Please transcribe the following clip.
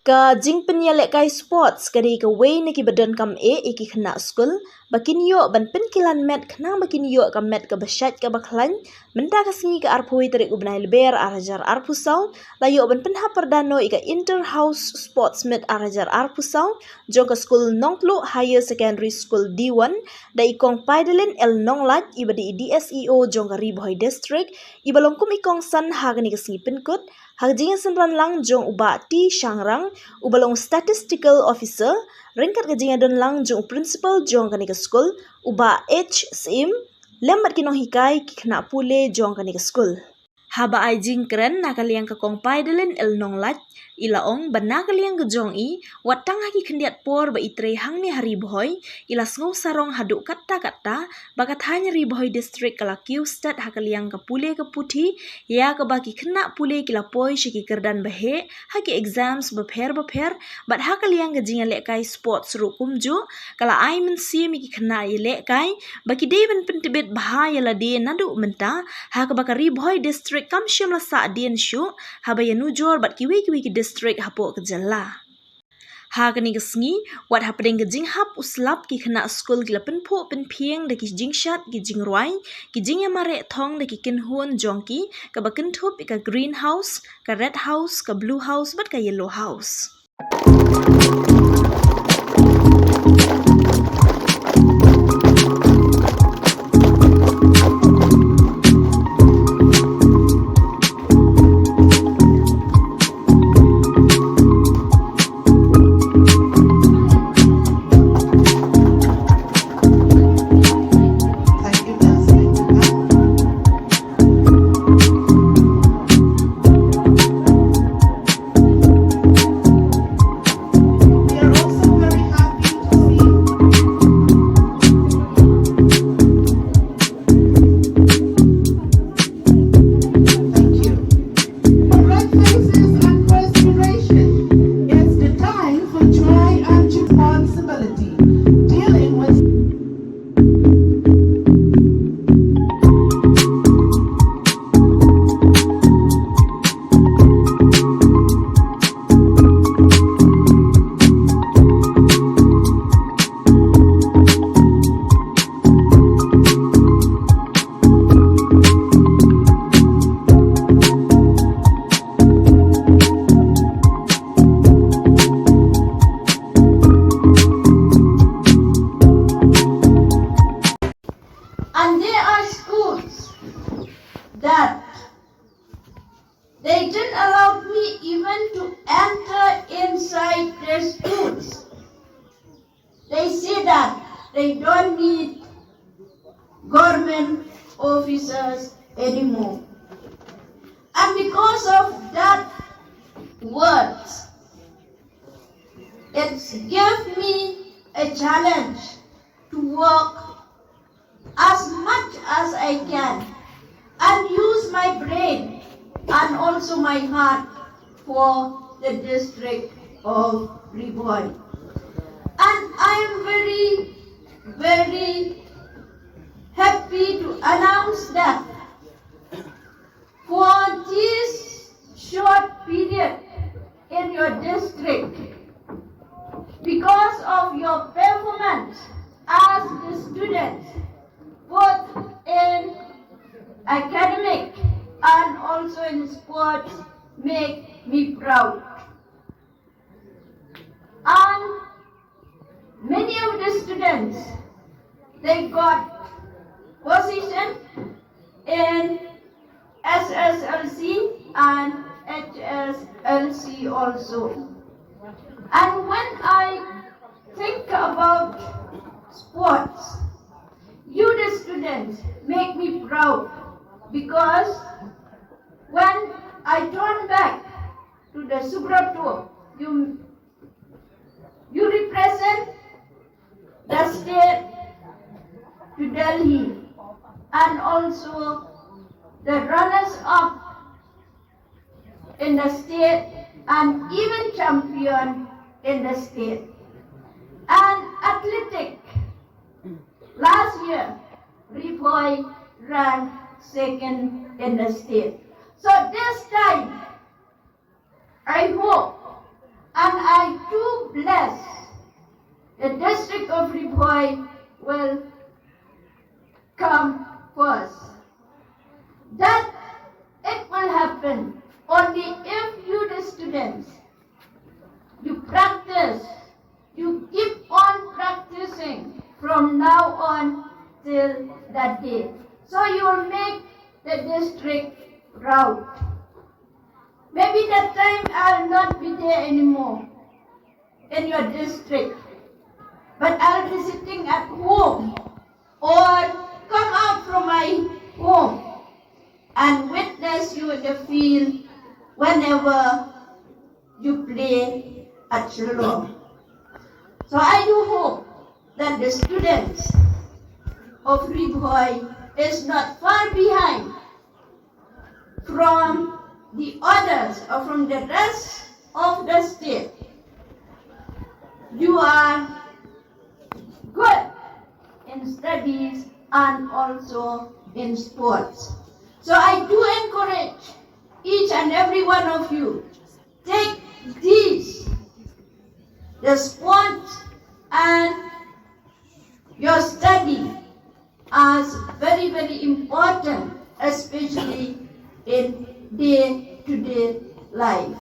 Ka Jingpynkut lekai sports kadi ka way na kibadan kam iki khna school bakin yo ban pen kilan met khna bakin yo ka met ka bashat ka baklan menta ka singi ka arphoi tarik ubnai leber arajar arpusau la yo ban pen ha perdano ika inter house sports met arajar arpusau jong ka school nongplu higher secondary school D1 da ikong paidelen el nonglat ibadi DSEO jong ka Bhoi district ibalongkum ikong san hagani ka singi Pynthud hagjinga senran lang jong uba ti shangrang ubalong statistical officer ringkat kajinga don lang jong principal jong kanika school uba H sim lembat kinong hikai kikna pule jong kanika school haba ai jingkren nakaliang ka kong paidelen el nonglat ilaong ban nakaliang ka jong i watang haki kendiat por ba itre hangni hari Bhoi ila sngau sarong haduk katta bakat hanya Bhoi district kala kiu stat hakaliang ka pule ka puthi ya ka baki kena pule kila poi shiki kerdan bahe haki exams bapher bat hakaliang ka jinga lekai sports rukum ju kala ai men si mi ki kena ye lekai baki deven pentibet bahaya la de nadu menta haka bakari Bhoi district kam shim la sa dien shu habaya nujor bat kiwi ki district hapo kejala hagani kesngi wat hapdeng ke jing hap uslap ki khna school gila penpo penpieng de ki jing shat ki jing roi ki jing yamare thong de ki kin huan jongki ka bakin thup ka greenhouse ka red house ka blue house bat ka yellow house And there are schools that they didn't allow me even to enter inside their schools. They say that they don't need government officers anymore. And because of that words, it gave me a challenge to work as much as I can and use my brain and also my heart for the district of Bhoi. And I am very, very happy to announce that for this short period in your district, because of your performance as the students, both in academic and also in sports, make me proud. And many of the students, they got position in SSLC and HSLC also. And when I think about sports, you the students make me proud, because when I turn back to the Subrato, you represent the state to Delhi and also the runners-up in the state and even champion in the state. And athletic, last year, Bhoi ranked second in the state. So this time, I hope And I do bless the district of Bhoi will come first. That it will happen only if you, the students, you practice, you keep on practicing from now on till that day. So you will make the district proud. Maybe that time I'll not be there anymore in your district, but I'll be sitting at home or come out from my home and witness you in the field whenever you play at CHILING. So I do hope that the students of Bhoi is not far behind from the others or from the rest of the state. You are good in studies and also in sports. So I do encourage each and every one of you, take these, the sports and your study as very, very important, especially in day-to-day life.